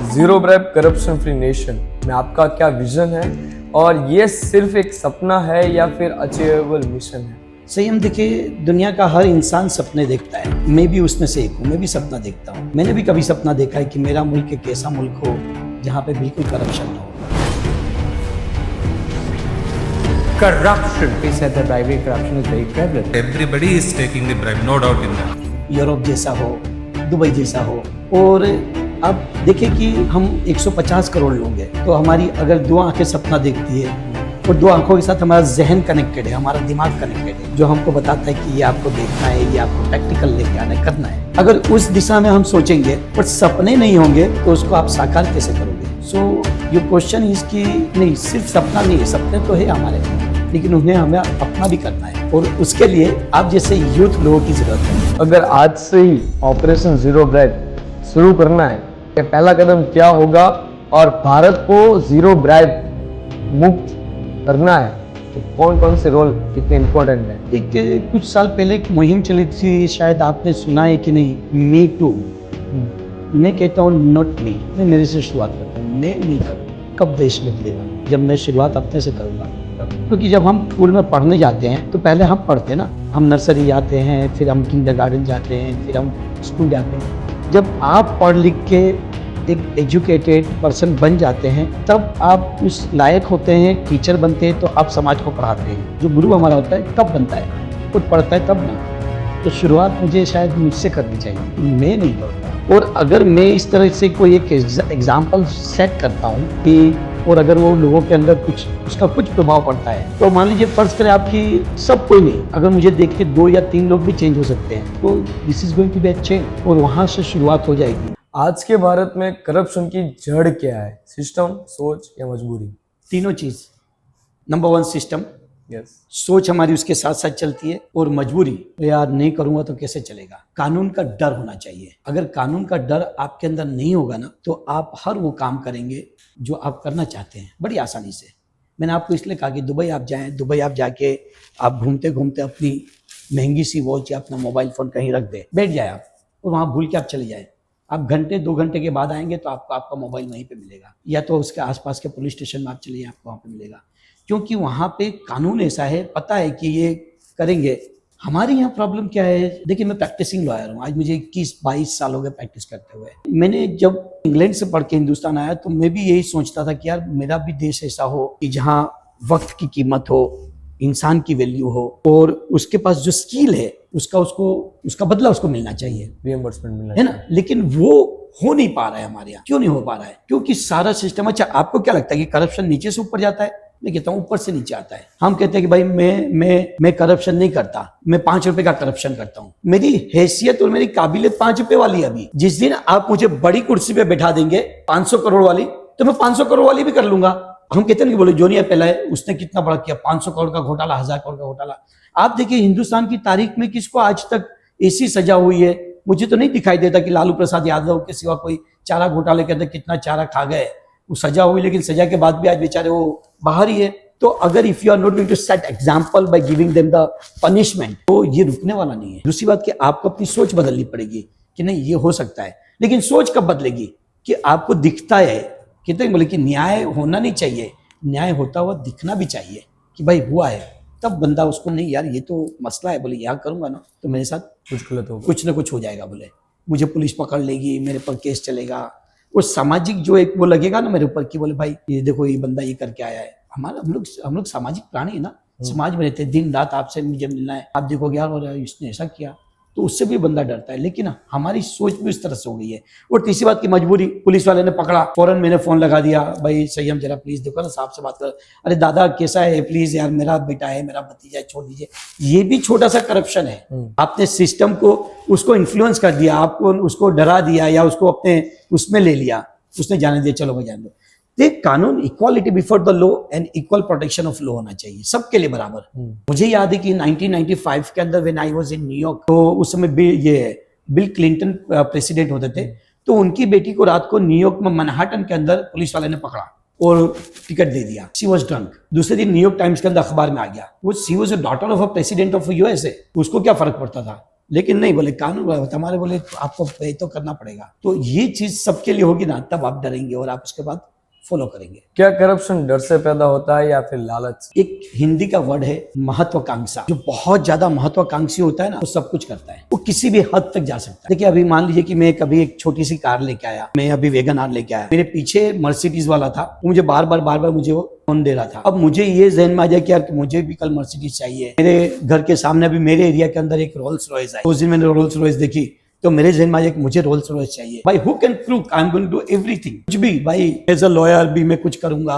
Zero bribe corruption free nation में आपका क्या विजन है और ये सिर्फ एक सपना है या फिर अचीवेबल मिशन है? संयम, देखिए, दुनिया का हर इंसान सपने देखता है। मैं भी उसमें से एक हूँ। मैं भी सपना देखता हूँ। मैंने भी कभी सपना देखा है कि मेरा मुल्क एक ऐसा मुल्क हो जहाँ पे बिल्कुल करप्शन ना हो। Corruption. We said that bribery corruption is very prevalent. Everybody is taking the bribe, no doubt in that. Europe जैसा हो, दुबई जैसा हो। और अब देखिए कि हम 150 करोड़ लोग हैं, तो हमारी अगर दो आंखें सपना देखती है और दो आंखों के साथ हमारा जहन कनेक्टेड है, हमारा दिमाग कनेक्टेड है, जो हमको बताता है कि ये आपको देखना है, ये आपको प्रैक्टिकल लेके आना है, करना है। अगर उस दिशा में हम सोचेंगे पर सपने नहीं होंगे तो उसको आप साकार कैसे करोगे? सो ये क्वेश्चन इसकी नहीं, सिर्फ सपना नहीं है, सपने तो है हमारे, लेकिन उन्हें हमें अपना भी करना है और उसके लिए आप जैसे यूथ लोगों की जरूरत है। अगर आज से ही ऑपरेशन जीरो ब्राइब शुरू करना है, ये पहला कदम क्या होगा और भारत को जीरो ब्राइब मुक्त करना है तो कौन कौन से रोल कितने इम्पोर्टेंट है? एक कुछ साल पहले एक मुहिम चली थी, शायद आपने सुना है कि नहीं, मी टू। मैं कहता हूँ नॉट मी, मैं मेरे से शुरुआत करता हूँ। मैं नहीं करूँ, कब देश बदलेगा? जब मैं शुरुआत अपने से करूँगा। क्योंकि जब हम स्कूल में पढ़ने जाते हैं तो पहले हम पढ़ते हैं ना, हम नर्सरी जाते हैं, फिर हम किंडरगार्टन जाते हैं, फिर हम स्कूल जाते हैं। जब आप पढ़ लिख के एक एजुकेटेड पर्सन बन जाते हैं तब आप उस लायक होते हैं, टीचर बनते हैं, तो आप समाज को पढ़ाते हैं। जो गुरु हमारा होता है तब बनता है, खुद पढ़ता है तब ना। तो शुरुआत मुझे शायद मुझसे करनी चाहिए, मैं नहीं पढ़ता। और अगर मैं इस तरह से कोई एक एग्जाम्पल सेट करता हूँ कि और अगर वो लोगों के अंदर कुछ उसका कुछ प्रभाव पड़ता है, तो मान लीजिए फर्ज करें आपकी सब कोई नहीं, अगर मुझे देख के 2 या 3 लोग भी चेंज हो सकते हैं, तो this is going to be a change और वहाँ से शुरुआत हो जाएगी। आज के भारत में करप्शन की जड़ क्या है? सिस्टम, सोच या मजबूरी? तीनों चीज। Number 1 system, yes. सोच हमारी उसके साथ साथ चलती है, और मजबूरी, यार नहीं करूंगा तो कैसे चलेगा। कानून का डर होना चाहिए। अगर कानून का डर आपके अंदर नहीं होगा ना, तो आप हर वो काम करेंगे जो आप करना चाहते हैं बड़ी आसानी से। मैंने आपको इसलिए कहा कि दुबई आप जाएं, दुबई आप जाके आप घूमते घूमते अपनी महंगी सी वॉच या अपना मोबाइल फोन कहीं रख दे, बैठ जाए आप और वहाँ भूल के आप चले जाए। आप घंटे 2 घंटे के बाद आएंगे तो आपको आपका मोबाइल वहीं पे मिलेगा, या तो उसके आसपास के पुलिस स्टेशन में आप चलिए, आपको वहाँ पे मिलेगा। क्योंकि वहाँ पे कानून ऐसा है, पता है कि ये करेंगे। हमारे यहाँ प्रॉब्लम क्या है? देखिए, मैं प्रैक्टिसिंग लॉयर हूँ, आज मुझे 21-22 साल हो गए प्रैक्टिस करते हुए। मैंने जब इंग्लैंड से पढ़ के हिंदुस्तान आया तो मैं भी यही सोचता था कि यार मेरा भी देश ऐसा हो कि जहाँ वक्त की कीमत हो, इंसान की वैल्यू हो, और उसके पास जो स्किल है उसका बदला उसको मिलना चाहिए, रिएम्बर्समेंट मिलना है ना। लेकिन वो हो नहीं पा रहा है हमारे यहाँ। क्यों नहीं हो पा रहा है? क्योंकि सारा सिस्टम। अच्छा, आपको क्या लगता है कि करप्शन नीचे से ऊपर जाता है? मैं कहता हूँ ऊपर से नीचे आता है। हम कहते हैं कि भाई मैं करप्शन नहीं करता, मैं 5 रुपए का करप्शन करता हूँ। मेरी हैसियत और मेरी काबिलियत 5 रुपए वाली है। अभी जिस दिन आप मुझे बड़ी कुर्सी पे बैठा देंगे 500 करोड़ वाली, तो मैं 500 करोड़ वाली भी कर लूंगा। हम कहते हैं कि बोले जोनिया पहला है, उसने कितना बड़ा किया, 500 करोड़ का घोटाला, 1000 करोड़ का घोटाला। आप देखिए हिंदुस्तान की तारीख में किसको आज तक ऐसी सजा हुई है? मुझे तो नहीं दिखाई देता कि लालू प्रसाद यादव के सिवा कोई चारा घोटाले के अंदर कितना चारा खा गए, वो सजा हुई, लेकिन सजा के बाद भी आज बेचारे वो बाहर ही है। तो अगर if you are not going to set example by giving them the punishment, तो ये रुकने वाला नहीं है। दूसरी बात कि आपको अपनी सोच बदलनी पड़ेगी कि नहीं ये हो सकता है। लेकिन सोच कब बदलेगी? कि आपको दिखता है, कहते हैं बोले कि न्याय होना नहीं चाहिए, न्याय होता हुआ दिखना भी चाहिए कि भाई हुआ है। तब बंदा उसको नहीं, यार ये तो मसला है, बोले यहाँ करूंगा ना तो मेरे साथ कुछ गलत होगा, कुछ ना कुछ हो जाएगा, बोले मुझे पुलिस पकड़ लेगी, मेरे पर केस चलेगा। वो सामाजिक जो एक वो लगेगा ना मेरे ऊपर कि बोले भाई ये देखो ये बंदा ये करके आया है। हम लोग सामाजिक प्राणी है ना, समाज में रहते हैं, दिन रात आपसे मुझे मिलना है, आप देखोगे यार और इसने ऐसा किया, तो उससे भी बंदा डरता है। लेकिन हमारी सोच भी इस तरह से हो गई है। और तीसरी बात की मजबूरी, पुलिस वाले ने पकड़ा, फौरन मैंने फोन लगा दिया, भाई संयम जरा प्लीज देखो ना, साहब से बात कर, अरे दादा कैसा है, प्लीज यार मेरा बेटा है, मेरा भतीजा है, छोड़ दीजिए। ये भी छोटा सा करप्शन है। आपने सिस्टम को उसको इन्फ्लुएंस कर दिया, आपको उसको डरा दिया या उसको अपने उसमें ले लिया, उसने जाने दिया, चलो भाई जाने दो। देख, कानून equality before the law and equal protection of law होना चाहिए सबके लिए बराबर। मुझे याद है कि 1995 के अंदर when I was in New York, तो उस समय बिल क्लिंटन प्रेसिडेंट होते थे, तो उनकी बेटी को रात को न्यूयॉर्क में मैनहट्टन के अंदर पुलिस वाले ने पकड़ा और टिकट दे दिया। She was drunk. दूसरे दिन न्यूयॉर्क टाइम्स के अंदर अखबार में आ गया, वो she was a daughter of a president of USA. उसको क्या फर्क पड़ता था? लेकिन नहीं बोले कानून बोला हमारे बोले आपको पे तो करना पड़ेगा। तो ये चीज सबके लिए होगी ना, तब आप डरेंगे और आप उसके बाद फॉलो करेंगे। क्या करप्शन डर से पैदा होता है या फिर लालच? एक हिंदी का वर्ड है महत्वाकांक्षा। जो बहुत ज्यादा महत्वाकांक्षी होता है ना, वो सब कुछ करता है, वो किसी भी हद तक जा सकता है। देखिए अभी मान लीजिए कि मैं कभी एक छोटी सी कार लेके आया, मैं अभी वैगन आर लेके आया, मेरे पीछे मर्सिडीज वाला था, वो मुझे बार बार मुझे वो फोन दे रहा था। अब मुझे ये जहन में आ जाए कि यार मुझे भी कल मर्सिडीज चाहिए। मेरे घर के सामने अभी मेरे एरिया के अंदर एक रोल्स रॉयस है, उस दिन मैंने रोल्स रॉयस देखी तो मेरे जहन में आ जाए कि मुझे रोल्स रॉयस चाहिए। भाई who can prove I am going to do everything, कुछ भी भाई, एज अ लॉयर भी मैं कुछ करूंगा,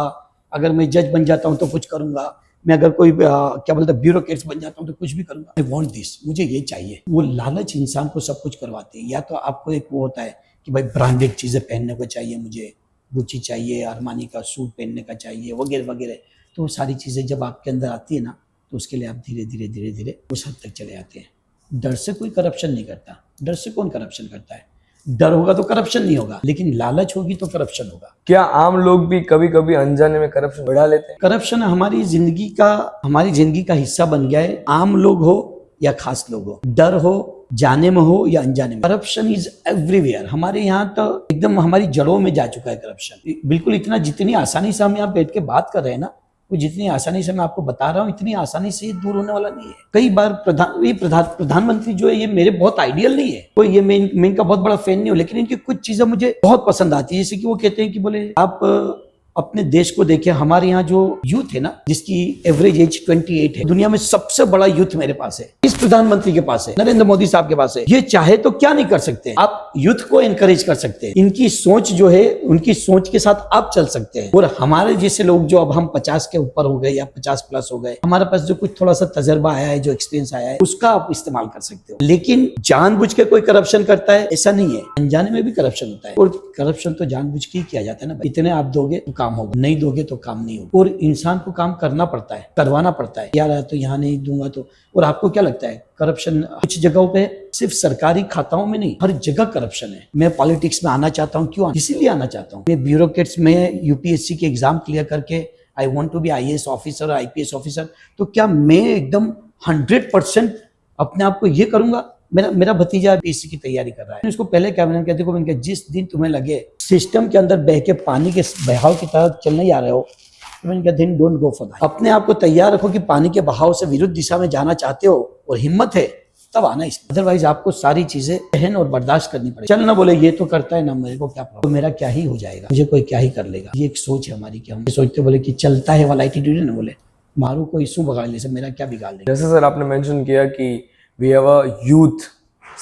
अगर मैं जज बन जाता हूं तो कुछ करूंगा, मैं अगर कोई क्या बोलते हैं ब्यूरोक्रेट्स बन जाता हूं तो कुछ भी करूंगा। आई वांट दिस, मुझे ये चाहिए। वो लालच इंसान को सब कुछ करवाती है। या तो आपको एक वो होता है कि भाई ब्रांडेड चीजें पहनने को चाहिए, मुझे गुची चाहिए, अरमानी का सूट पहनने का चाहिए, वगैरह वगैरह। तो वो सारी चीजें जब आपके अंदर आती है ना, तो उसके लिए आप धीरे धीरे उस हद तक चले जाते हैं। डर से कोई करप्शन नहीं करता। डर से कौन करप्शन करता है? डर होगा तो करप्शन नहीं होगा, लेकिन लालच होगी तो करप्शन होगा। क्या आम लोग भी कभी कभी अनजाने में करप्शन बढ़ा लेते हैं? करप्शन हमारी जिंदगी का हिस्सा बन गया है। आम लोग हो या खास लोग हो, डर हो, जाने में हो या अनजाने में, करप्शन इज एवरीवेयर। हमारे यहाँ तो एकदम हमारी जड़ों में जा चुका है करप्शन। बिल्कुल इतना, जितनी आसानी से हम यहाँ बैठ के बात कर रहे हैं ना, वो जितनी आसानी से मैं आपको बता रहा हूँ, इतनी आसानी से ये दूर होने वाला नहीं है। कई बार प्रधानमंत्री जो है, ये मेरे बहुत आइडियल नहीं है, कोई ये मैं इनका बहुत बड़ा फैन नहीं हूँ, लेकिन इनकी कुछ चीजें मुझे बहुत पसंद आती है। जैसे कि वो कहते हैं कि बोले आप अपने देश को देखिए, हमारे यहाँ जो यूथ है ना, जिसकी एवरेज एज 28 है, दुनिया में सबसे बड़ा यूथ मेरे पास है, इस प्रधानमंत्री के पास है, नरेंद्र मोदी साहब के पास है। ये चाहे तो क्या नहीं कर सकते, आप यूथ को एनकरेज कर सकते हैं। इनकी सोच जो है, उनकी सोच के साथ आप चल सकते हैं। और हमारे जैसे लोग जो अब हम 50 के ऊपर हो गए या 50 प्लस हो गए, हमारे पास जो कुछ थोड़ा सा तजर्बा आया है, जो एक्सपीरियंस आया है, उसका आप इस्तेमाल कर सकते हो। लेकिन जानबूझ के कोई करप्शन करता है ऐसा नहीं है, अनजाने में भी करप्शन होता है। और करप्शन तो जानबूझ के ही किया जाता है ना। इतने आप दोगे तो काम होगा, नहीं दोगे तो काम नहीं होगा। और इंसान को काम करना पड़ता है, करवाना पड़ता है। यार तो यहाँ नहीं दूंगा तो। और आपको क्या लगता है करप्शन कुछ जगहों पे, सिर्फ सरकारी खाताओं में नहीं, हर जगह करप्शन है। मैं पॉलिटिक्स में आना चाहता हूँ, क्यों? इसीलिए आना चाहता हूँ। मैं ब्यूरोक्रेट्स में यूपीएससी के एग्जाम क्लियर करके I want to be IAS officer, IPS officer, तो क्या मैं एकदम 100% अपने आप को ये करूंगा? मेरा भतीजा पीसी की तैयारी कर रहा है। उसको पहले क्या मैंने कहते को, जिस दिन तुम्हें लगे सिस्टम के अंदर बह के पानी के बहाव की तरह चलने जा रहे हो, तो मैंने कहा दिन डोंट गो फॉर दैट। अपने आप को तैयार रखो कि पानी के बहाव से विरुद्ध दिशा में जाना चाहते हो और हिम्मत है, तब आना इसमें। अदरवाइज आपको सारी चीजें सहन और बर्दाश्त करनी पड़ेगी। चल ना बोले ये तो करता है ना, मेरे को क्या प्रॉब्लम, तो मेरा क्या ही हो जाएगा, मुझे कोई क्या ही कर लेगा। ये एक सोच है हमारी कि हम सोचते बोले कि चलता है वाला एटीट्यूड है ना, बोले मारू को इशू बगाड़ ले से मेरा क्या बिगाड़ लेगा। जैसे सर आपने मेंशन किया कि वी हैव अ यूथ,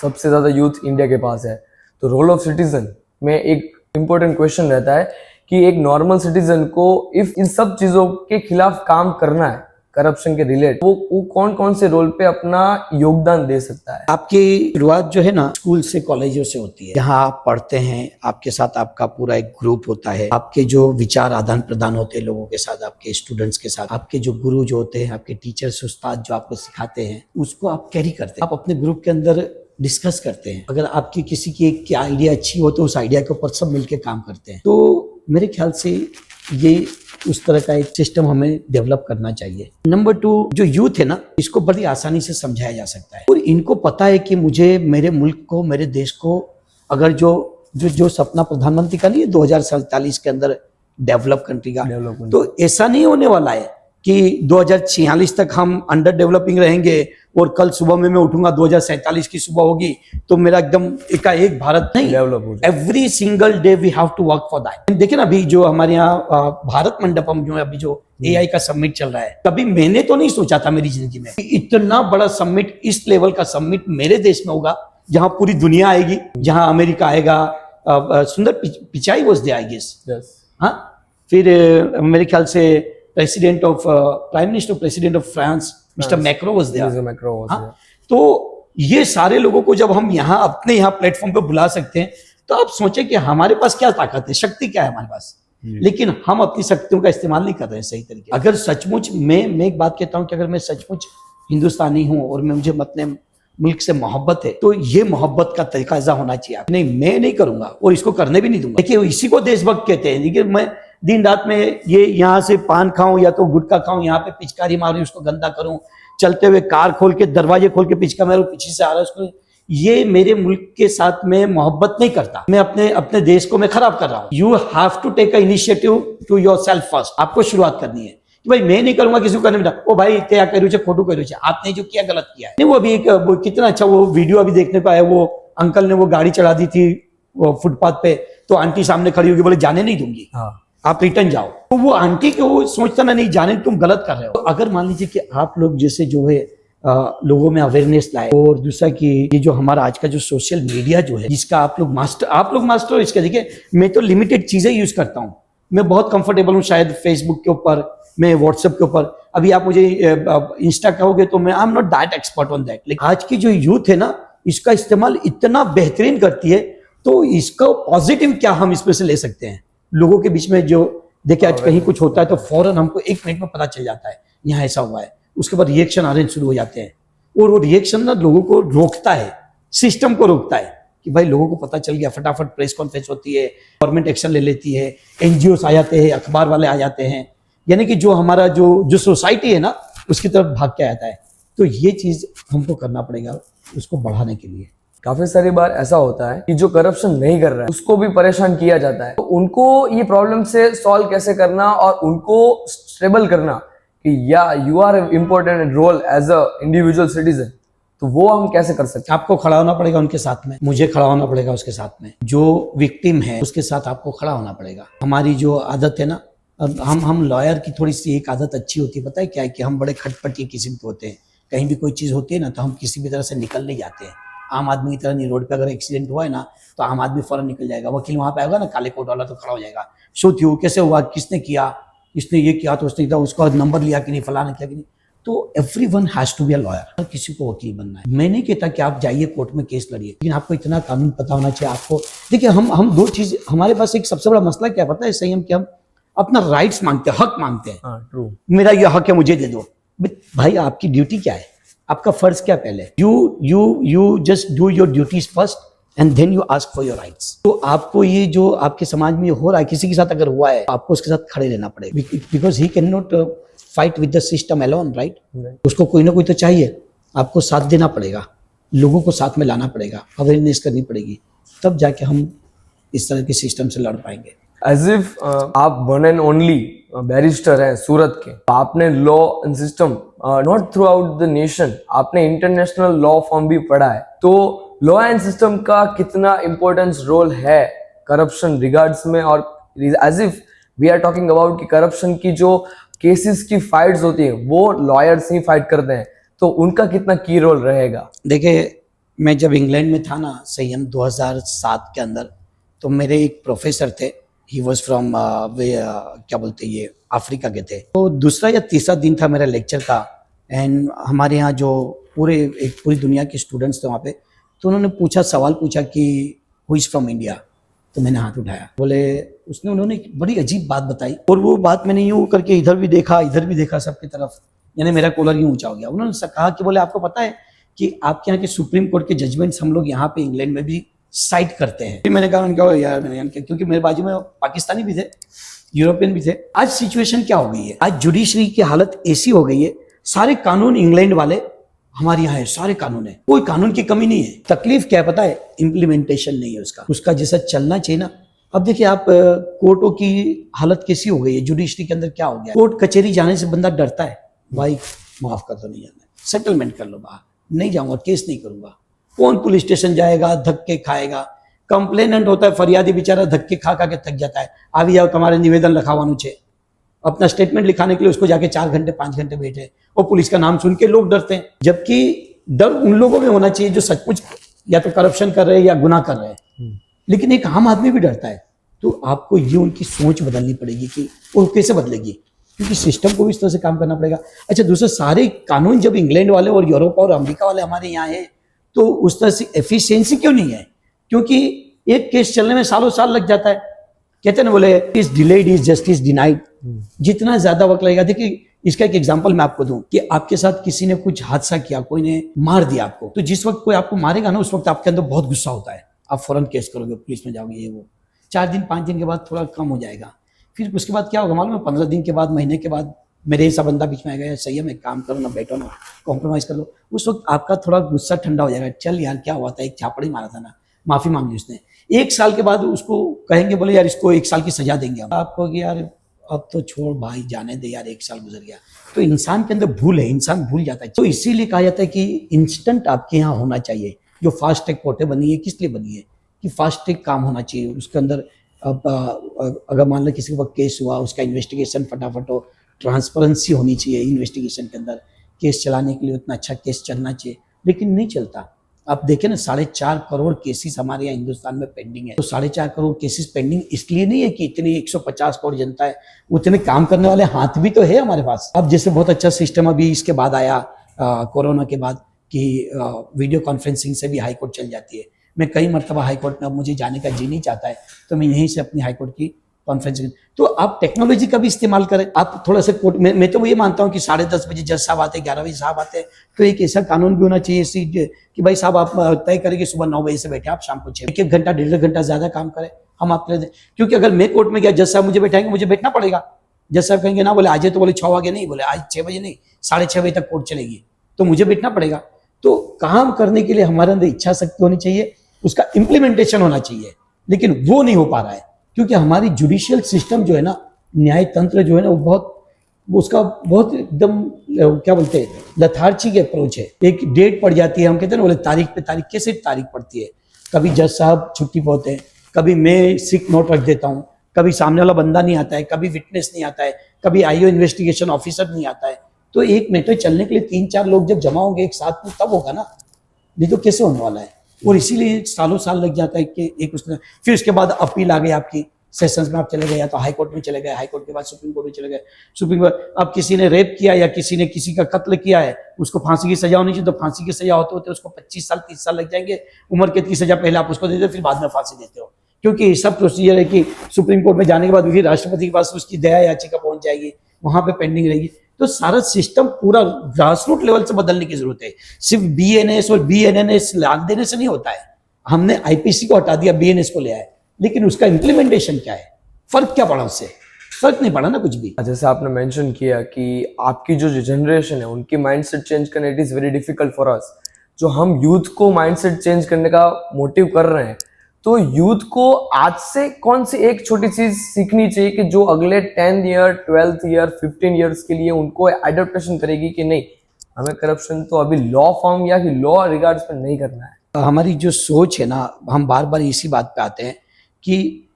सबसे ज्यादा यूथ इंडिया के पास है, तो रोल ऑफ सिटीजन में एक इम्पोर्टेंट क्वेश्चन रहता है कि एक नॉर्मल सिटीजन को इफ इन सब चीजों के खिलाफ काम करना है, करप्शन के रिलेट, वो कौन कौन से रोल पे अपना योगदान दे सकता है? आपकी शुरुआत जो है ना, स्कूल से, कॉलेजों से होती है। यहाँ आप पढ़ते हैं, आपके साथ आपका पूरा एक ग्रुप होता है, आपके जो विचार आदान प्रदान होते हैं लोगों के साथ, आपके स्टूडेंट्स के साथ, आपके जो गुरु जो होते हैं, आपके टीचर्स, उस्ताद जो आपको सिखाते हैं, उसको आप कैरी करते हैं। आप अपने ग्रुप के अंदर डिस्कस करते हैं। अगर आपकी किसी की एक आइडिया अच्छी हो तो उस आइडिया के ऊपर सब मिलकर काम करते हैं। तो मेरे ख्याल से ये उस तरह का एक सिस्टम हमें डेवलप करना चाहिए। नंबर 2, जो यूथ है ना, इसको बड़ी आसानी से समझाया जा सकता है और इनको पता है कि मुझे मेरे मुल्क को, मेरे देश को, अगर जो सपना प्रधानमंत्री का नहीं है 2047 के अंदर डेवलप कंट्री का, तो ऐसा नहीं होने वाला है कि 2046 तक हम अंडर डेवलपिंग रहेंगे और कल सुबह में मैं उठूंगा 2047 की सुबह होगी तो मेरा एकदम एकाएक भारत नहीं डेवलप हो जाए। Every single day we have to work for that. देखिए ना, अभी जो हमारे यहाँ भारत मंडपम जो है, अभी जो एआई का सबमिट चल रहा है, कभी मैंने तो नहीं सोचा था मेरी जिंदगी में इतना बड़ा सबमिट, इस लेवल का सबमिट मेरे देश में होगा, जहां पूरी दुनिया आएगी, जहां अमेरिका आएगा। Sundar Pichai was there, I guess. हाँ, फिर मेरे ख्याल से prime minister president of France mister Macron was there. तो ये सारे लोगों को जब हम यहाँ अपने यहाँ प्लेटफॉर्म पे बुला सकते हैं, तो आप सोचे कि हमारे पास क्या ताकत है, शक्ति क्या है हमारे पास, लेकिन हम अपनी शक्तियों का इस्तेमाल नहीं कर रहे हैं सही तरीके। अगर सचमुच मैं एक बात कहता हूँ कि अगर मैं सचमुच हिंदुस्तानी हूँ और मुझे अपने मुल्क से मोहब्बत है, तो ये मोहब्बत का तरीका होना चाहिए। नहीं, मैं नहीं करूंगा और इसको करने भी नहीं दूंगा। देखिए, इसी को देशभक्त कहते हैं। देखिए, मैं दिन रात में ये यहाँ से पान खाऊं या तो गुटखा खाऊं, यहाँ पे पिचकारी मारूं, उसको गंदा करूं, चलते हुए कार खोल के दरवाजे खोल के पीछे का मेरे पीछे से आ रहा है उसको, ये मेरे मुल्क के साथ में मोहब्बत नहीं करता। मैं अपने अपने देश को मैं खराब कर रहा हूँ। You have to take a initiative to yourself first. आपको शुरुआत करनी है कि भाई मैं नहीं करूंगा, किसी को करने बेटा ओ भाई क्या करूँ फोटो करूँ, आपने जो किया गलत किया है। नहीं, वो अभी एक वो कितना अच्छा वो वीडियो अभी देखने को आया, वो अंकल ने वो गाड़ी चढ़ा दी थी वो फुटपाथ पे, तो आंटी सामने खड़ी होगी, बोले जाने नहीं दूंगी, आप रिटर्न जाओ। तो वो आंटी को वो सोचता ना, नहीं जाने तुम गलत कर रहे हो। तो अगर मान लीजिए कि आप लोग जैसे जो है लोगों में अवेयरनेस लाए, और दूसरा कि ये जो हमारा आज का जो सोशल मीडिया जो है जिसका आप लोग मास्टर इसका, देखिए मैं तो लिमिटेड चीजें यूज करता हूँ, मैं बहुत कंफर्टेबल हूँ शायद फेसबुक के ऊपर, मैं व्हाट्सएप के ऊपर, अभी आप मुझे इंस्टा कहोगे तो मैं I am not that expert on that. लेकिन आज की जो यूथ है ना, इसका इस्तेमाल इतना बेहतरीन करती है, तो इसका पॉजिटिव क्या हम इसमें से ले सकते हैं लोगों के बीच में। जो देखिए आज कहीं कुछ होता है तो फौरन हमको 1 मिनट में पता चल जाता है यहाँ ऐसा हुआ है, उसके बाद रिएक्शन आने शुरू हो जाते हैं, और वो रिएक्शन ना लोगों को रोकता है, सिस्टम को रोकता है कि भाई लोगों को पता चल गया, फटाफट प्रेस कॉन्फ्रेंस होती है, गवर्नमेंट एक्शन ले लेती है, एनजीओ आ जाते हैं, अखबार वाले आ जाते हैं, यानी कि जो हमारा जो सोसाइटी है ना उसकी तरफ भाग के आता है। तो ये चीज हमको करना पड़ेगा उसको बढ़ाने के लिए। काफी सारी बार ऐसा होता है कि जो करप्शन नहीं कर रहा है उसको भी परेशान किया जाता है, तो उनको ये प्रॉब्लम से सॉल्व कैसे करना और उनको स्टेबल करना कि या you are important role as a individual citizen, तो वो हम कैसे कर सकते हैं? आपको खड़ा होना पड़ेगा उनके साथ में, मुझे खड़ा होना पड़ेगा उसके साथ में, जो विक्टिम है उसके साथ आपको खड़ा होना पड़ेगा। हमारी जो आदत है ना, अब हम लॉयर की थोड़ी सी एक आदत अच्छी होती है, पता है क्या है, कि हम बड़े खटपटी किस्म के होते हैं। कहीं भी कोई चीज होती है ना तो हम किसी भी तरह से निकल नहीं जाते हैं। आम आदमी की तरह नहीं, रोड पे अगर एक्सीडेंट हुआ है ना तो आम आदमी फौरन निकल जाएगा, वकील वहां पे आएगा ना काले कोट वाला तो खड़ा हो जाएगा, शो थी कैसे हुआ, किसने किया, इसने ये किया तो उसने किया, उसका नंबर लिया कि नहीं, फलाना किया कि नहीं। तो everyone has to be a lawyer, हर किसी को वकील बनना है। मैं नहीं कहता कि आप जाइए कोर्ट में केस लड़िए, लेकिन आपको इतना कानून पता होना चाहिए। आपको देखिए हम दो चीज, हमारे पास एक सबसे बड़ा मसला क्या पता है संयम, कि हम अपना राइट्स मांगते हैं, हक मांगते हैं। ट्रू, मेरा ये हक है मुझे दे दो। भाई आपकी ड्यूटी क्या है, आपका फर्ज क्या? पहले you just do your duties first and then you ask for your rights. तो आपको ये जो आपके समाज में हो रहा है, किसी के साथ अगर हुआ है, आपको उसके साथ खड़े रहना पड़ेगा, because he can not fight with the system alone, right. उसको कोई ना कोई तो चाहिए, आपको साथ देना पड़ेगा, लोगों को साथ में लाना पड़ेगा, अवेयरनेस करनी पड़ेगी, तब जाके हम इस तरह के सिस्टम से लड़ पाएंगे। एज इफ आप वन एंड ओनली बैरिस्टर हैं सूरत के, आपने law and system not throughout the nation, आपने इंटरनेशनल लॉ फॉर्म भी पढ़ा है, तो लॉ एंड सिस्टम का कितना इंपॉर्टेंस रोल है करप्शन रिगार्ड्स में? और as if we are talking about कि करप्शन की जो केसेस की फाइट्स होती है वो लॉयर्स ही फाइट करते हैं, तो उनका कितना की रोल रहेगा? देखिए मैं जब इंग्लैंड में था ना संयम 2007 के अंदर, तो मेरे एक प्रोफेसर थे, ही वॉज फ्रॉम क्या बोलते हैं ये अफ्रीका के थे। तो दूसरा या तीसरा दिन था मेरा लेक्चर का, एंड हमारे यहाँ जो पूरी दुनिया के स्टूडेंट्स थे वहाँ पे, तो उन्होंने सवाल पूछा कि हु इज़ फ्रॉम इंडिया, तो मैंने हाथ उठाया, बोले उन्होंने एक बड़ी अजीब बात बताई, और वो बात मैंने यूँ करके इधर भी देखा सबकी तरफ, यानी मेरा कॉलर यूँ ऊंचा हो गया। उन्होंने कहा कि बोले आपको पता है कि आपके यहाँ के सुप्रीम कोर्ट के जजमेंट्स हम लोग यहाँ पे इंग्लैंड में भी साइट करते हैं। फिर मैंने कहा यार, क्योंकि मेरे बाजू में पाकिस्तानी भी थे, यूरोपियन भी थे। आज सिचुएशन क्या हो गई है, आज जुडिशरी की हालत ऐसी हो गई है, सारे कानून इंग्लैंड वाले हमारे यहाँ है, सारे कानून है, कोई कानून की कमी नहीं है। तकलीफ क्या है पता है, इम्प्लीमेंटेशन नहीं है उसका जैसा चलना चाहिए ना। अब देखिए आप कोर्टों की हालत कैसी हो गई है, जुडिशरी के अंदर क्या हो गया, कोर्ट कचहरी जाने से बंदा डरता है, भाई माफ कर दो, नहीं जाना, सेटलमेंट कर लो, बाहर नहीं जाऊंगा, केस नहीं करूंगा। कौन पुलिस स्टेशन जाएगा, धक्के खाएगा। कंप्लेनेंट होता है, फरियादी बेचारा धक्के खा के थक जाता है, आ जाओ तुम्हारे निवेदन लिखावानु छे, अपना स्टेटमेंट लिखाने के लिए उसको जाके 4 घंटे 5 घंटे बैठे, और पुलिस का नाम सुन के लोग डरते हैं। जबकि डर उन लोगों में होना चाहिए जो सचमुच या तो करप्शन कर रहे हैं या गुनाह कर रहे हैं, लेकिन एक आम आदमी भी डरता है। तो आपको ये उनकी सोच बदलनी पड़ेगी कि वो कैसे बदलेगी, क्योंकि सिस्टम को भी इस तरह से काम करना पड़ेगा। अच्छा, दूसरे सारे कानून जब इंग्लैंड वाले और यूरोप और अमेरिका वाले हमारे यहाँ है, तो उस तरह से एफिशिएंसी क्यों नहीं है? क्योंकि एक केस चलने में सालों साल लग जाता है। कहते ना, बोले is delayed is justice denied. जितना ज्यादा वक्त लगेगा, देखिए इसका एक एग्जांपल मैं आपको दूं कि आपके साथ किसी ने कुछ हादसा किया, कोई ने मार दिया आपको, तो जिस वक्त कोई आपको मारेगा ना, उस वक्त आपके अंदर बहुत गुस्सा होता है, आप फौरन केस करोगे, पुलिस में जाओगे, ये वो। 4 दिन 5 दिन के बाद थोड़ा कम हो जाएगा, फिर उसके बाद क्या होगा मालूम है, 15 दिन के बाद, महीने के बाद मेरे ऐसा बंदा बीच में आ गया, सही है मैं काम करो ना बैठो ना, कॉम्प्रोमाइज कर लो, उस वक्त आपका थोड़ा गुस्सा ठंडा हो जाएगा, चल यार क्या हुआ था, एक झापड़ी मारा था ना, माफी मांग ली उसने। 1 साल के बाद उसको कहेंगे बोले यार इसको 1 साल की सजा देंगे हम, आपको कि यार अब तो छोड़ भाई जाने दे यार, 1 साल गुजर गया। तो इंसान के अंदर भूल है, इंसान भूल जाता है। तो इसीलिए कहा जाता है कि इंस्टेंट आपके यहाँ होना चाहिए। जो फास्ट ट्रैक कोर्टें बनी है किस लिए बनी है कि फास्ट ट्रैक काम होना चाहिए उसके अंदर। अब अगर मान लो किसी के ऊपर केस हुआ, उसका इन्वेस्टिगेशन फटाफट हो, ट्रांसपेरेंसी होनी चाहिए इन्वेस्टिगेशन के अंदर, केस चलाने के लिए उतना अच्छा केस चलना चाहिए, लेकिन नहीं चलता। आप देखें ना 4.5 करोड़ केसेस हमारे यहाँ हिंदुस्तान में पेंडिंग है। तो 4.5 करोड़ केसेस पेंडिंग इसलिए नहीं है कि इतनी 150 करोड़ जनता है, उतने काम करने वाले हाथ भी तो है हमारे पास। अब जैसे बहुत अच्छा सिस्टम अभी इसके बाद आया कोरोना के बाद कि वीडियो कॉन्फ्रेंसिंग से भी हाईकोर्ट चल जाती है। मैं कई मरतबा हाईकोर्ट में अब मुझे जाने का जी नहीं चाहता है, तो मैं यहीं से अपनी हाईकोर्ट की कॉन्फ्रेंसिंग। तो आप टेक्नोलॉजी का भी इस्तेमाल करें। आप थोड़ा सा कोर्ट में, मैं तो ये मानता हूँ कि 10:30 बजे जज साहब आते हैं, 11 बजे साहब आते हैं, तो एक ऐसा कानून भी होना चाहिए कि भाई साहब आप तय करें कि सुबह 9 बजे से बैठे, आप शाम को 6, 1 घंटा 1.5 घंटा ज्यादा काम करें, हम आपके लिए। क्योंकि अगर मैं कोर्ट में गया, जज साहब मुझे बैठाएंगे, मुझे बैठना पड़ेगा। जज साहब कहेंगे ना, बोले आज तो बोले 6 बजे नहीं, बोले आज 6 बजे नहीं, 6:30 बजे तक कोर्ट चलेगी, तो मुझे बैठना पड़ेगा। तो काम करने के लिए हमारे अंदर इच्छा शक्ति होनी चाहिए, उसका इम्प्लीमेंटेशन होना चाहिए, लेकिन वो नहीं हो पा रहा है। क्योंकि हमारी जुडिशियल सिस्टम जो है ना, न्याय तंत्र जो है ना, वो उसका बहुत एकदम क्या बोलते हैं लथार्जिक अप्रोच है। एक डेट पड़ जाती है, हम कहते हैं ना, बोले तारीख पे तारीख, कैसे तारीख पड़ती है। कभी जज साहब छुट्टी पे होते हैं, कभी मैं सिक नोट रख देता हूँ, कभी सामने वाला बंदा नहीं आता है, कभी विटनेस नहीं आता है, कभी आईओ इन्वेस्टिगेशन ऑफिसर नहीं आता है। तो एक मैटर चलने के लिए 3-4 लोग जब जमा होंगे एक साथ में तब होगा ना, नहीं तो कैसे होने वाला है। और इसीलिए सालों साल लग जाता है कि एक उसका, फिर उसके बाद अपील आ गई आपकी, सेशंस में आप चले गए, या तो हाई कोर्ट में चले गए, हाई कोर्ट के बाद सुप्रीम कोर्ट में चले गए, सुप्रीम कोर्ट, अब किसी ने रेप किया या किसी ने किसी का कत्ल किया है, उसको फांसी की सजा होनी चाहिए, तो फांसी की सजा होते होते उसको 25 साल 30 साल लग जाएंगे। उम्र कैद की सजा पहले आप उसको देते हो, फिर बाद में फांसी देते हो, क्योंकि सब प्रोसीजर है कि सुप्रीम कोर्ट में जाने के बाद फिर राष्ट्रपति के पास उसकी दया याचिका पहुंच जाएगी, वहां पे पेंडिंग रहेगी। तो सारा सिस्टम पूरा ग्रास रूट लेवल से बदलने की जरूरत है। सिर्फ BNS और BNNS लाद देने से नहीं होता है। हमने IPC को हटा दिया, BNS को ले आए, लेकिन उसका इम्प्लीमेंटेशन क्या है, फर्क क्या पड़ा उससे? फर्क नहीं पड़ा ना कुछ भी। जैसे आपने मेंशन किया कि आपकी जो जनरेशन है उनकी माइंडसेट चेंज करना it is very difficult for us. जो हम यूथ को माइंडसेट चेंज करने का मोटिव कर रहे हैं, तो यूथ को आज से कौन सी एक छोटी चीज सीखनी चाहिए कि जो अगले 10 ईयर 12th ईयर 15 ईयर्स के लिए उनको एडेप्टेशन करेगी कि नहीं, हमें करप्शन तो अभी लॉ फॉर्म या कि लॉ रिगार्ड्स पर नहीं करना है। हमारी जो सोच है ना, हम बार बार इसी बात पे आते हैं कि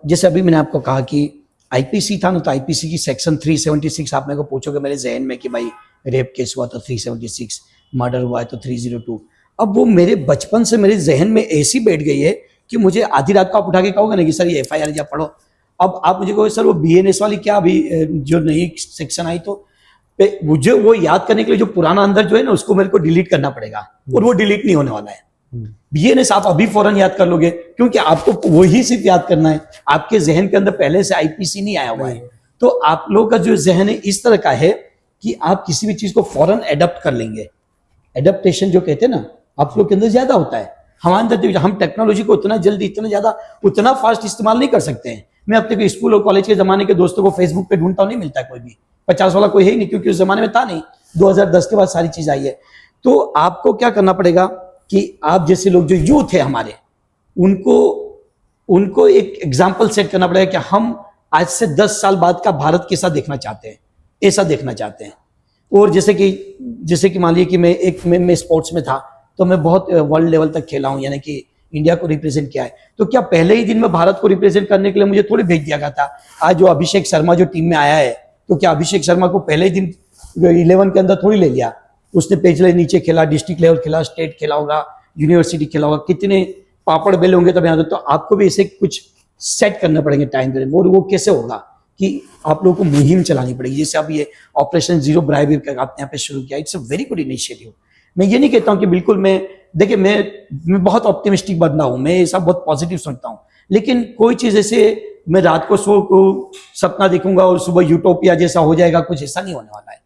जैसे अभी मैंने आपको कहा कि IPC था ना, तो IPC की सेक्शन 376 आप मेरे को पूछोगे मेरे जहन में कि भाई रेप केस हुआ तो 376, मर्डर हुआ है तो 302। अब वो मेरे बचपन से मेरे जहन में ऐसी बैठ गई है कि मुझे आधी रात को आप उठा के कहोगे ना कि सर ये FIR जा पढ़ो, अब आप मुझे कहोगे सर वो BNS वाली क्या अभी जो नई सेक्शन आई, तो मुझे वो याद करने के लिए जो पुराना अंदर जो है ना उसको मेरे को डिलीट करना पड़ेगा, और वो डिलीट नहीं होने वाला है। BNS आप अभी फौरन याद कर लोगे, क्योंकि आपको वही सिर्फ याद करना है, आपके जहन के अंदर पहले से IPC नहीं आया हुआ है। तो आप लोगों का जो जहन है इस तरह का है कि आप किसी भी चीज को फौरन एडप्ट कर लेंगे। एडप्टेशन जो कहते हैं ना, आप लोग के अंदर ज्यादा होता है, हमारे अंदर हम टेक्नोलॉजी को उतना जल्दी, इतना ज्यादा, उतना फास्ट इस्तेमाल नहीं कर सकते हैं। मैं अपने स्कूल और कॉलेज के जमाने के दोस्तों को फेसबुक पे ढूंढता हूं, नहीं मिलता कोई भी, 50 वाला कोई है ही नहीं, क्योंकि उस जमाने में था नहीं। 2010 के बाद सारी चीज आई है। तो आपको क्या करना पड़ेगा कि आप जैसे लोग जो यूथ है हमारे, उनको एक एग्जाम्पल सेट करना पड़ेगा कि हम आज से 10 साल बाद का भारत कैसा देखना चाहते हैं, ऐसा देखना चाहते हैं। और जैसे कि मान लीजिए कि मैं स्पोर्ट्स में था, तो मैं बहुत वर्ल्ड लेवल तक खेला हूं, यानी कि इंडिया को रिप्रेजेंट किया है। तो क्या पहले ही दिन में भारत को रिप्रेजेंट करने के लिए मुझे थोड़ी भेज दिया गया था? आज जो अभिषेक शर्मा जो टीम में आया है, तो क्या अभिषेक शर्मा को पहले ही दिन 11 के अंदर थोड़ी ले लिया? उसने पिछले नीचे खेला, डिस्ट्रिक्ट लेवल खेला, स्टेट खेला होगा, यूनिवर्सिटी खेला होगा, कितने पापड़ बेले होंगे तब यहाँ। तो आपको भी ऐसे कुछ सेट करना पड़ेंगे टाइम पीरियड। और वो कैसे होगा कि आप लोगों को मुहिम चलानी पड़ेगी। जैसे अब ये ऑपरेशन जीरो ब्राइबरी का आपने यहाँ पे शुरू किया, it's a very good initiative. मैं ये नहीं कहता हूँ कि बिल्कुल देखिए मैं बहुत ऑप्टिमिस्टिक बंदा हूँ, मैं ऐसा बहुत पॉजिटिव सोचता हूँ, लेकिन कोई चीज ऐसे मैं रात को सो को सपना देखूंगा और सुबह यूटोपिया जैसा हो जाएगा, कुछ ऐसा नहीं होने वाला है।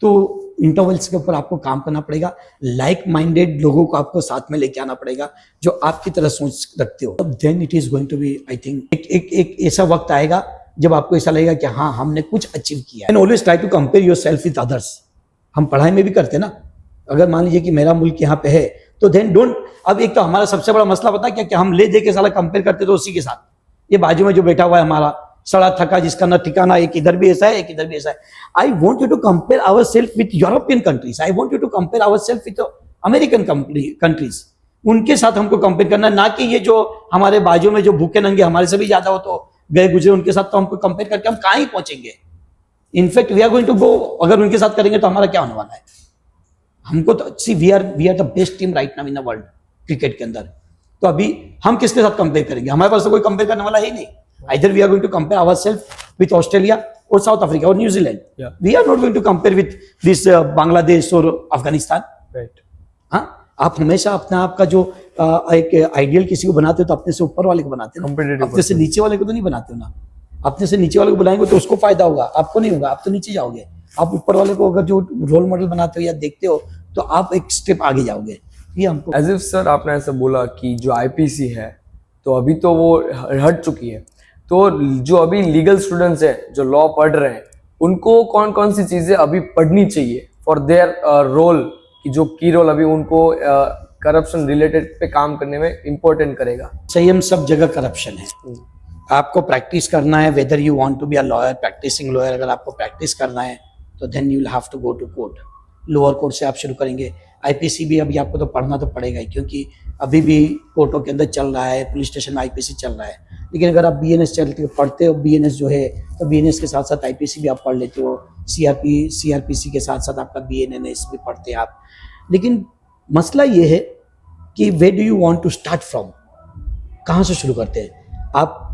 तो इंटरवल्स के ऊपर आपको काम करना पड़ेगा, लाइक माइंडेड लोगों को आपको साथ में लेके आना पड़ेगा जो आपकी तरह सोच रखते हो। Then it is going to be, I think एक ऐसा वक्त आएगा जब आपको ऐसा लगेगा कि हाँ हमने कुछ अचीव किया है। And always try to compare yourself with others. हम पढ़ाई में भी करते हैं ना, अगर मान लीजिए कि मेरा मुल्क यहाँ पे है तो देन डोंट, अब एक तो हमारा सबसे बड़ा मसला पता है क्या, कि हम ले दे के साला कंपेयर करते तो उसी के साथ, ये बाजू में जो बैठा हुआ है हमारा सड़ा थका जिसका ना ठिकाना, एक इधर भी ऐसा है एक इधर भी ऐसा है। I want you to compare our self with European countries, I want you to compare our self with American countries. उनके साथ हमको कंपेयर करना, ना कि ये जो हमारे बाजू में जो भूखे नंगे हमारे से भी ज्यादा हो तो गए गुजरे उनके साथ तो हमको कंपेयर करके हम कहाँ ही पहुंचेंगे। In fact we are going to go, अगर उनके साथ करेंगे तो हमारा क्या होने वाला है। हमको तो see we are the best team right now in the world cricket के अंदर। तो अभी हम किसके साथ कंपेयर करेंगे, हमारे पास तो कोई कंपेयर करने वाला है ही नहीं। Either we are going to compare ourselves with Australia or South Africa or New Zealand. Yeah. We are not going to compare with this Bangladesh or Afghanistan. Right. हाँ, आप हमेशा अपने आप का जो एक आइडियल किसी को बनाते हो तो अपने से ऊपर वाले को बनाते हो ना, Competitive अपने से नीचे वाले को तो नहीं बनाते हो ना। अपने से नीचे वाले को बनाएंगे तो उसको फायदा होगा, आपको नहीं होगा, आप तो नीचे जाओगे। आप ऊपर वाले को अगर जो रोल मॉडल बनाते हो या देखते हो तो आप एक स्टेप आगे जाओगे। ये हमको एज इफ सर आपने ऐसा बोला कि जो आईपीसी है तो अभी तो वो हट चुकी है, तो जो अभी लीगल स्टूडेंट्स हैं जो लॉ पढ़ रहे हैं उनको कौन कौन सी चीजें अभी पढ़नी चाहिए फॉर देयर रोल, कि जो की रोल अभी उनको करप्शन रिलेटेड पे काम करने में इम्पोर्टेंट करेगा। संयम, सब जगह करप्शन है। आपको प्रैक्टिस करना है, whether you want to be a lawyer, practicing lawyer, अगर आपको प्रैक्टिस करना है तो then you will have to go to court. Lower court से आप शुरू करेंगे। आईपीसी भी अभी आपको तो पढ़ना तो पड़ेगा ही, क्योंकि अभी भी कोर्टों के अंदर चल रहा है, पुलिस स्टेशन में आईपीसी चल रहा है। लेकिन अगर आप बीएनएस चलते पढ़ते हो, बीएनएस जो है तो बीएनएस के साथ साथ आईपीसी भी आप पढ़ लेते हो, सीआरपीसी के साथ साथ आपका बीएनएस भी पढ़ते हैं आप। लेकिन मसला ये है कि where do you want to start from, कहाँ से शुरू करते हैं। आप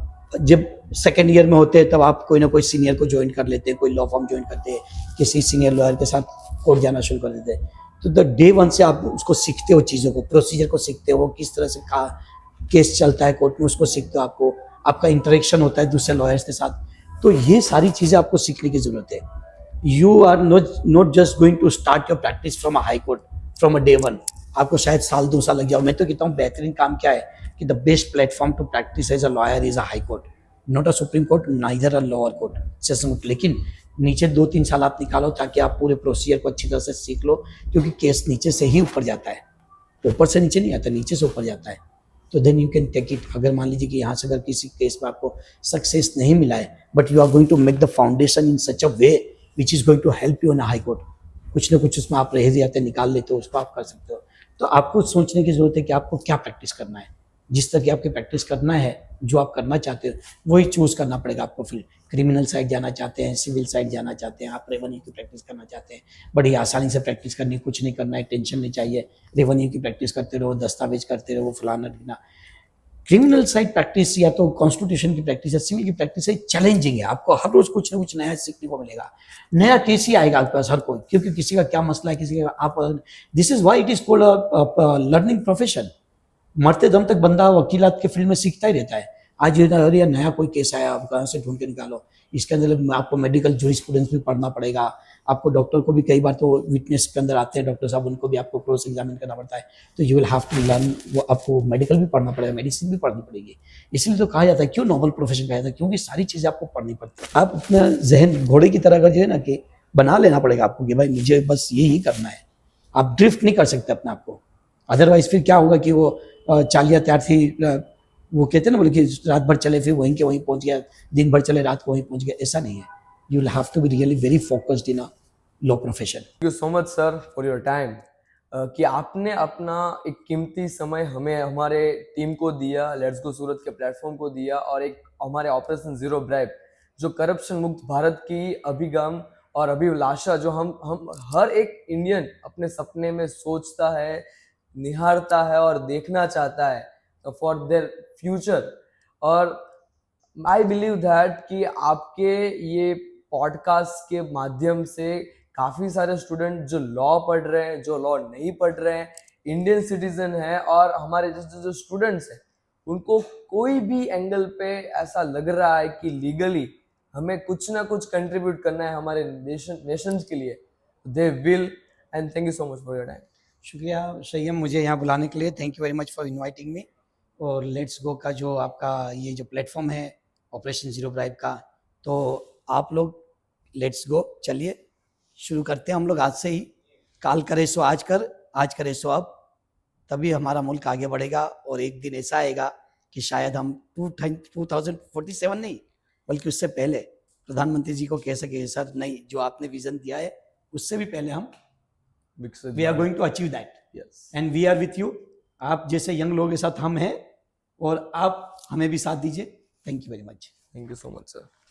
जब सेकेंड ईयर में होते हैं तब आप कोई ना कोई सीनियर को ज्वाइन कर लेते हैं, कोई लॉ फॉर्म ज्वाइन करते हैं, किसी सीनियर लॉयर के साथ कोर्ट जाना शुरू कर देते हैं। तो द डे वन से आप उसको सीखते हो, चीज़ों को, प्रोसीजर को सीखते हो, किस तरह से केस चलता है कोर्ट में उसको सीखते हो, आपका इंटरेक्शन होता है दूसरे लॉयर्स के साथ। तो ये सारी चीज़ें आपको सीखने की जरूरत है। You are not just going to start your practice from a high court from a day one. आपको शायद साल 2 साल लग जाओ। मैं तो कहता हूँ बेहतरीन काम क्या है कि the best platform to practice as a lawyer is a high court, not a supreme court, neither a lower court, session court. लेकिन नीचे 2-3 साल आप निकालो ताकि आप पूरे प्रोसीजर को अच्छी तरह से सीख लो, क्योंकि केस नीचे से ही ऊपर जाता है, ऊपर से नीचे नहीं आता, नीचे से ऊपर जाता है। तो then you can take it. अगर मान लीजिए कि यहाँ से अगर किसी केस में आपको सक्सेस नहीं मिला है, but you are going to make the foundation in such a way which is going to help you in high court, कुछ ना कुछ उसमें आप रह जाते निकाल लेते हो, उसको आप कर सकते हो। तो आपको सोचने की जरूरत है कि आपको क्या प्रैक्टिस करना है। जिस तरह की आपकी प्रैक्टिस करना है, जो आप करना चाहते हो वही चूज करना पड़ेगा आपको। फिर क्रिमिनल साइड जाना चाहते हैं, सिविल साइड जाना चाहते हैं, आप रेवेन्यू की प्रैक्टिस करना चाहते हैं, बड़ी आसानी से प्रैक्टिस करनी, कुछ नहीं करना है, टेंशन नहीं चाहिए। रेवेन्यू की प्रैक्टिस करते रहो, दस्तावेज करते रहो, फलाना ढीना। क्रिमिनल साइड प्रैक्टिस या तो कॉन्स्टिट्यूशन की प्रैक्टिस या सिविल की प्रैक्टिस है, चैलेंजिंग है। आपको हर रोज कुछ ना कुछ नया सीखने को मिलेगा, नया केस ही आएगा आपके पास हर कोई, क्योंकि किसी का क्या मसला है, किसी का आप। This is why it is called a learning profession. मरते दम तक बंदा वकीलात के फील्ड में सीखता ही रहता है। आज अरे नया कोई केस आया, आप कहाँ से ढूंढ के निकालो। इसके अंदर आपको मेडिकल जूरिस्प्रूडेंस भी पढ़ना पड़ेगा। आपको डॉक्टर को भी कई बार तो विटनेस के अंदर आते हैं डॉक्टर साहब, उनको भी आपको क्रॉस एग्जामिन करना पड़ता है। तो you will have to learn, वो आपको मेडिकल भी पढ़ना पड़ेगा, मेडिसिन भी पढ़नी पड़ेगी। इसलिए तो कहा जाता है क्यों नोबल प्रोफेशन कहा जाता है, क्योंकि सारी चीज़ें आपको पढ़नी पड़ती है। आप अपना जहन घोड़े की तरह का जो है ना कि बना लेना पड़ेगा आपको कि भाई मुझे बस यही करना है। आप ड्रिफ्ट नहीं कर सकते अपने आप को, अदरवाइज फिर क्या होगा कि वो चालिया तैयार थी, वो कहते हैं ना बोले कि रात भर चले फिर वहीं के वहीं पहुंच गया, दिन भर चले रात को वहीं पहुंच गया, ऐसा नहीं है। You will have to be really very focused in a law profession. Thank you so much sir for your time, कि आपने अपना एक कीमती समय हमें, हमारे टीम को दिया, लेट्स गो सूरत के प्लेटफॉर्म को दिया, और एक हमारे ऑपरेशन जीरो ब्राइब जो करप्शन मुक्त भारत की अभिगम और अभिलाषा जो हम हर एक इंडियन अपने सपने में सोचता है, निहारता है और देखना चाहता है फॉर देयर फ्यूचर। और आई बिलीव दैट कि आपके ये पॉडकास्ट के माध्यम से काफ़ी सारे स्टूडेंट जो लॉ पढ़ रहे हैं, जो लॉ नहीं पढ़ रहे हैं, इंडियन सिटीजन हैं, और हमारे जैसे जो स्टूडेंट्स हैं उनको कोई भी एंगल पे ऐसा लग रहा है कि लीगली हमें कुछ ना कुछ कंट्रीब्यूट करना है हमारे नेशंस के लिए, they will. And thank you so much for your time. शुक्रिया संयम मुझे यहाँ बुलाने के लिए, thank you very much for inviting me. और लेट्स गो का जो आपका ये जो प्लेटफॉर्म है ऑपरेशन जीरो ब्राइब का, तो आप लोग लेट्स गो, चलिए शुरू करते हैं हम लोग आज से ही। काल करे सो आज कर, आज करे सो अब, तभी हमारा मुल्क आगे बढ़ेगा। और एक दिन ऐसा आएगा कि शायद हम 2047 नहीं बल्कि उससे पहले प्रधानमंत्री जी को कह सके सर नहीं, जो आपने विजन दिया है उससे भी पहले हम विकसित we are going to achieve that yes and we are with you. आप जैसे यंग लोगों के साथ हम हैं और आप हमें भी साथ दीजिए। Thank you very much. Thank you so much sir.